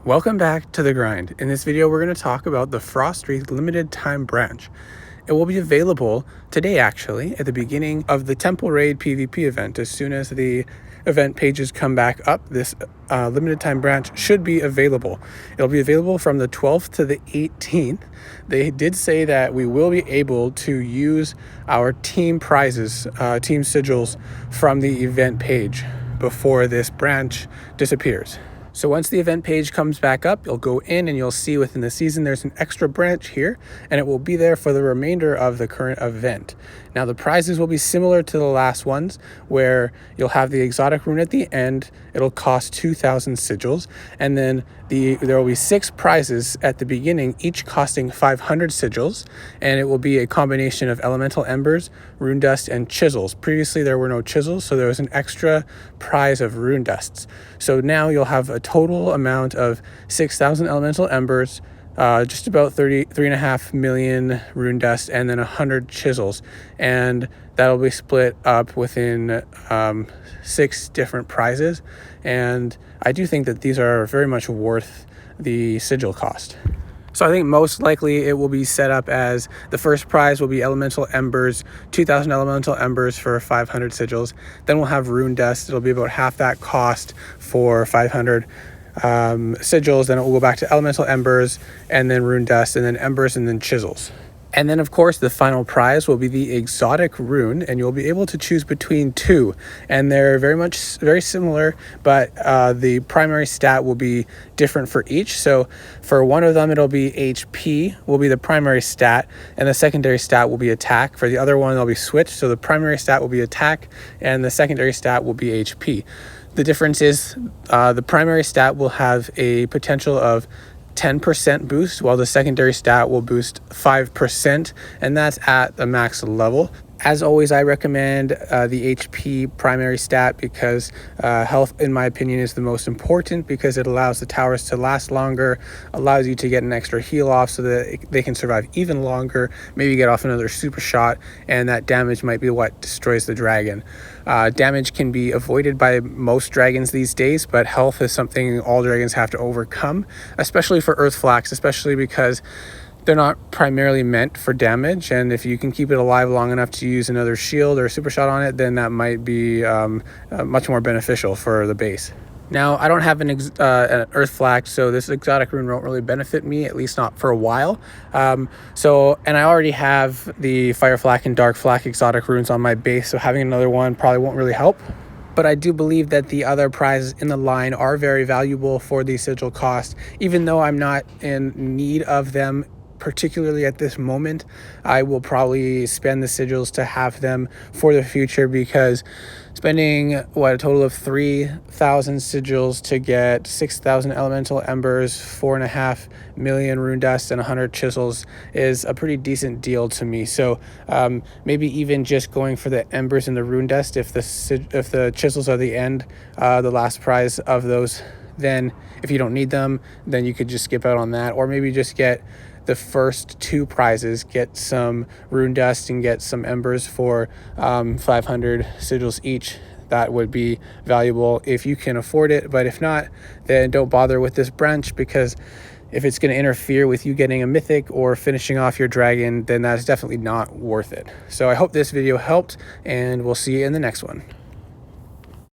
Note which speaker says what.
Speaker 1: Welcome back to the grind. In this video, we're going to talk about the Frost Wreath limited time branch. It will be available today, actually, at the beginning of the Temple Raid PvP event. As soon as the event pages come back up, this limited time branch should be available. It'll be available from the 12th to the 18th. They did say that we will be able to use our team prizes, team sigils from the event page before this branch disappears. So once the event page comes back up, you'll go in and you'll see within the season there's an extra branch here, and it will be there for the remainder of the current event. Now the prizes will be similar to the last ones, where you'll have the exotic rune at the end. It'll cost 2,000 sigils, and then there will be 6 prizes at the beginning, each costing 500 sigils, and it will be a combination of elemental embers, rune dust, and chisels. Previously there were no chisels, so there was an extra prize of rune dusts. So now you'll have a total amount of 6,000 elemental embers, just about 3.5 million rune dust, and then 100 chisels, and that'll be split up within 6 different prizes. And I do think that these are very much worth the sigil cost. So I think most likely it will be set up as the first prize will be elemental embers, 2,000 elemental embers for 500 sigils. Then we'll have rune dust. It'll be about half that cost for 500 sigils. Then it will go back to elemental embers, and then rune dust, and then embers, and then chisels. And then, of course, the final prize will be the exotic rune, and you'll be able to choose between 2. And they're very similar, but the primary stat will be different for each. So for one of them, it'll be HP will be the primary stat, and the secondary stat will be attack. For the other one, they'll be switched. So the primary stat will be attack, and the secondary stat will be HP. The difference is the primary stat will have a potential of 10% boost, while the secondary stat will boost 5%, and that's at the max level. As always, I recommend the HP primary stat because health, in my opinion, is the most important, because it allows the towers to last longer, allows you to get an extra heal off so that they can survive even longer, maybe get off another super shot, and that damage might be what destroys the dragon. Damage can be avoided by most dragons these days, but health is something all dragons have to overcome, especially for earth flaks, especially because they're not primarily meant for damage, and if you can keep it alive long enough to use another shield or a super shot on it, then that might be much more beneficial for the base. Now, I don't have an earth flak, so this exotic rune won't really benefit me, at least not for a while. And I already have the fire flak and dark flak exotic runes on my base, so having another one probably won't really help. But I do believe that the other prizes in the line are very valuable for the sigil cost, even though I'm not in need of them particularly at this moment. I will probably spend the sigils to have them for the future, because spending a total of 3,000 sigils to get 6,000 elemental embers, 4.5 million rune dust, and 100 chisels is a pretty decent deal to me. So maybe even just going for the embers and the rune dust, if the chisels are the last prize of those, then if you don't need them, then you could just skip out on that, or maybe just get the first 2 prizes, get some rune dust and get some embers for 500 sigils each. That would be valuable if you can afford it, but if not, then don't bother with this branch, because if it's going to interfere with you getting a mythic or finishing off your dragon, then that's definitely not worth it. So I hope this video helped, and we'll see you in the next one.